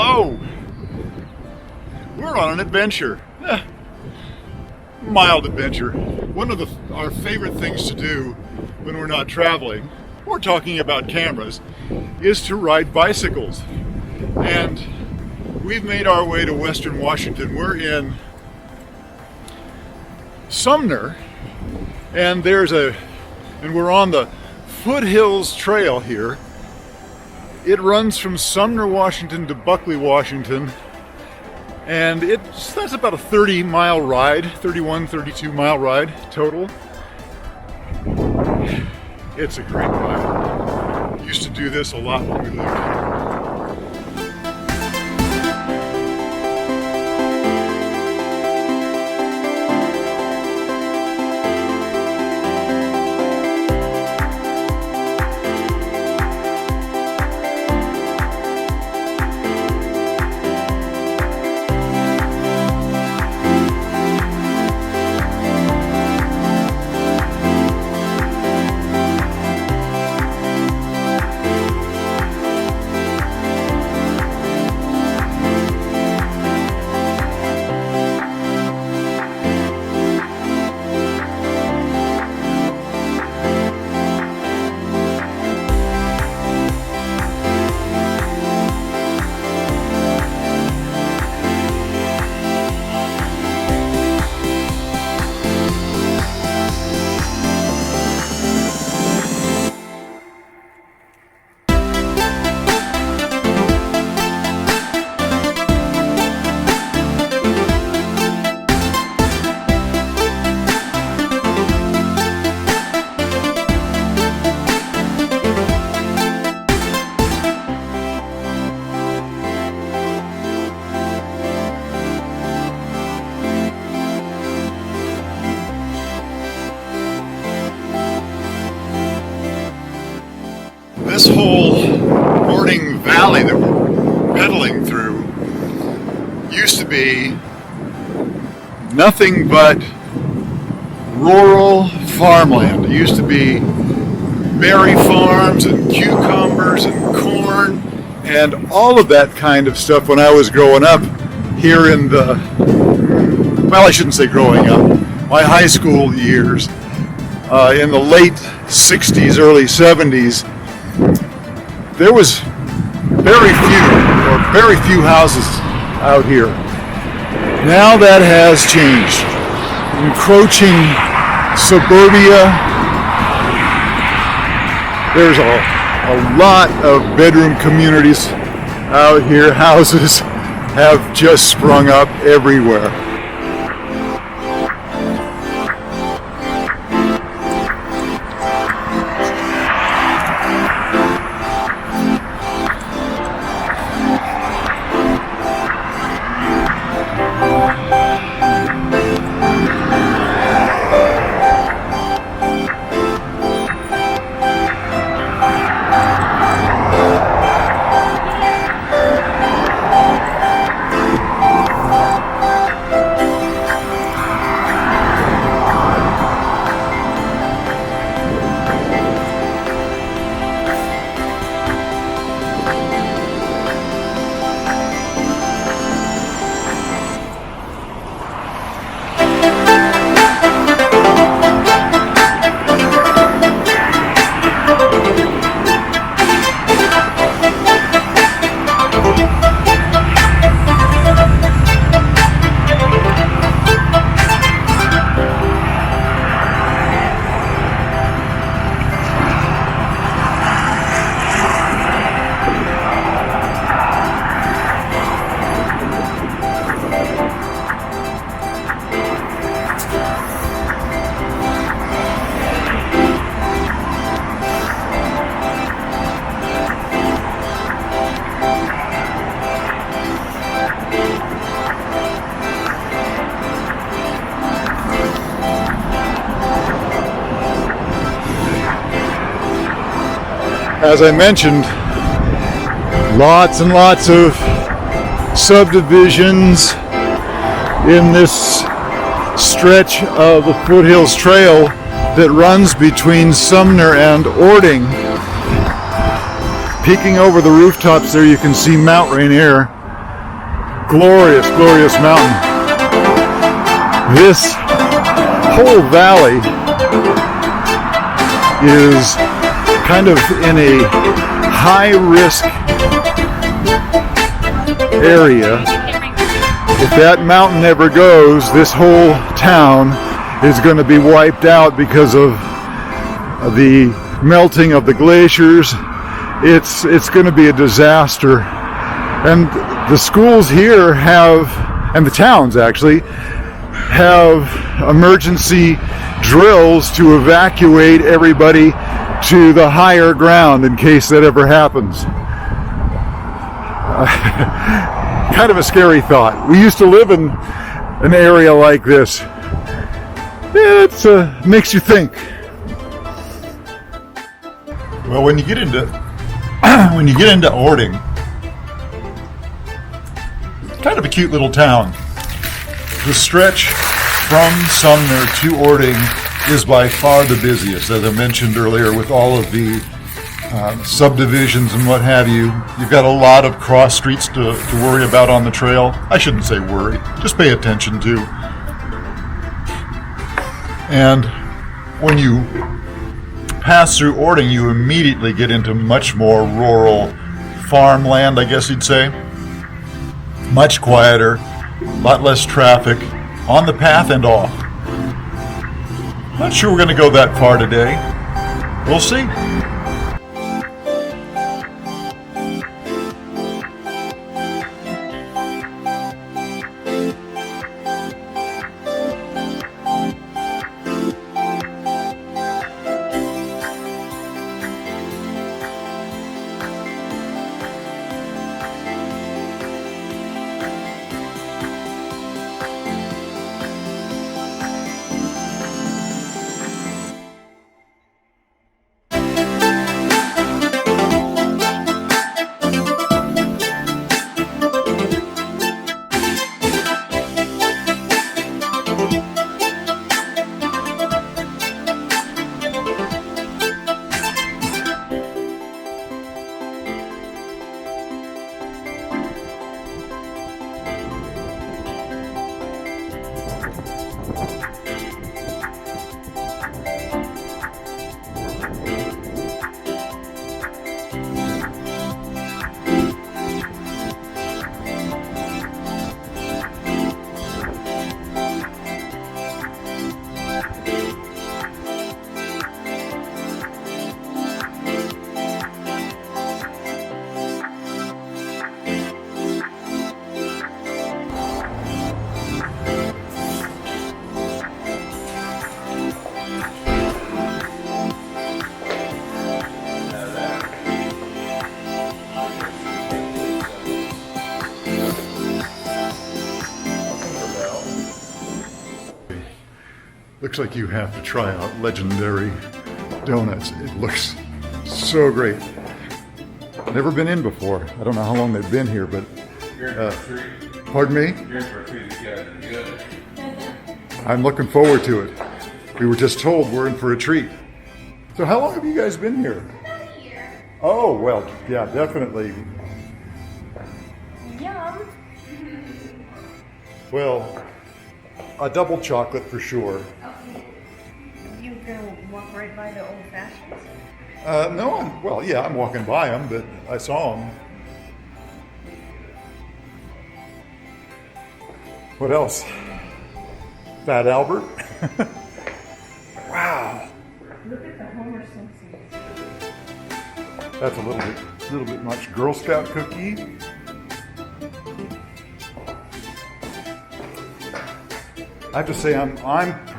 Hello! We're on an adventure. Mild adventure. One of our favorite things to do when we're not traveling or talking about cameras is to ride bicycles. And we've made our way to Western Washington. We're in Sumner, and we're on the Foothills Trail here. It runs from Sumner, Washington to Buckley, Washington, and that's about a 30-mile ride, 32 mile ride total. It's a great ride. Used to do this a lot when we lived here. This whole Orting Valley that we're pedaling through used to be nothing but rural farmland. It used to be berry farms and cucumbers and corn and all of that kind of stuff when I was growing up here I shouldn't say growing up, my high school years in the late 60s, early 70s. There was very few houses out here. Now that has changed. Encroaching suburbia. There's a lot of bedroom communities out here. Houses have just sprung up everywhere. As I mentioned, lots and lots of subdivisions in this stretch of the Foothills Trail that runs between Sumner and Orting. Peeking over the rooftops there, you can see Mount Rainier. glorious, glorious mountain. This whole valley is kind of in a high-risk area. If that mountain ever goes, this whole town is going to be wiped out because of the melting of the glaciers. It's going to be a disaster. And the schools here have, and the towns actually, have emergency drills to evacuate everybody to the higher ground in case that ever happens. Kind of a scary thought. We used to live in an area like this. It makes you think. Well, when you get into Orting, kind of a cute little town. The stretch from Sumner to Orting is by far the busiest, as I mentioned earlier, with all of the subdivisions and what have you. You've got a lot of cross streets to worry about on the trail. I shouldn't say worry, just pay attention to. And when you pass through Orting, you immediately get into much more rural farmland, I guess you'd say. Much quieter, a lot less traffic on the path and off. Not sure we're going to go that far today. We'll see. Looks like you have to try out Legendary Donuts. It looks so great. Never been in before. I don't know how long they've been here, but pardon me? I'm looking forward to it. We were just told we're in for a treat. So how long have you guys been here? About a year. Oh, well, yeah, definitely. Yum. Well, a double chocolate for sure. Okay. You gonna walk right by the old fashions? No, I'm walking by them, but I saw them. What else? Fat Albert. Wow. Look at the Homer Simpsons. That's a little bit much. Girl Scout cookie. I have to say I'm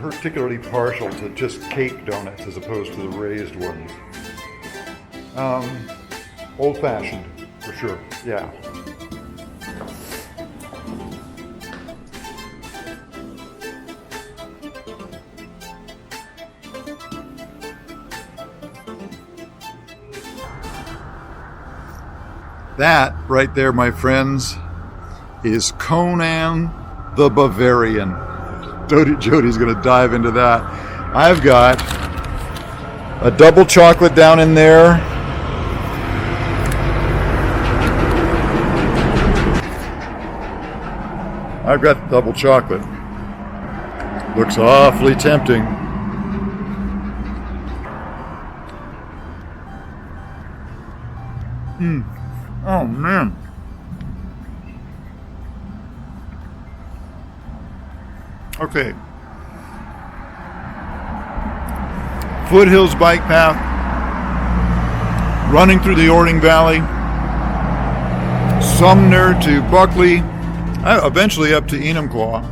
particularly partial to just cake donuts as opposed to the raised ones. Old fashioned, for sure. Yeah. That right there, my friends, is Conan the Bavarian. Jody's going to dive into that. I've got a double chocolate down in there. I've got double chocolate. Looks awfully tempting. Oh man. Okay. Foothills bike path, running through the Orting Valley, Sumner to Buckley, eventually up to Enumclaw.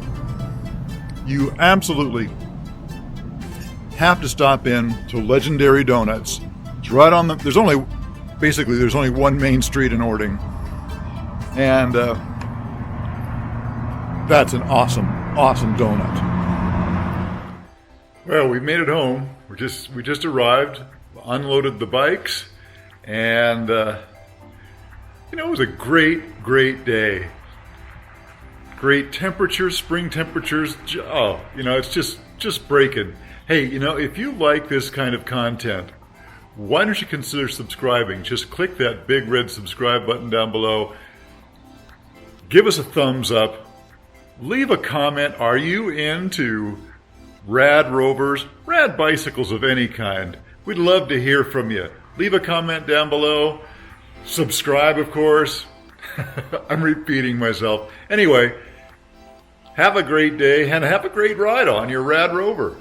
You absolutely have to stop in to Legendary Donuts. It's right on the, there's only one main street in Orting. And that's an awesome donut. Well, we made it home. We just arrived, unloaded the bikes, and it was a great day. Great temperatures, spring temperatures. Oh, it's just breaking. Hey, if you like this kind of content, why don't you consider subscribing? Just click that big red subscribe button down below. Give us a thumbs up. Leave a comment. Are you into Rad Rovers, rad bicycles of any kind? We'd love to hear from you. Leave a comment down below. Subscribe, of course. I'm repeating myself. Anyway, have a great day and have a great ride on your Rad Rover.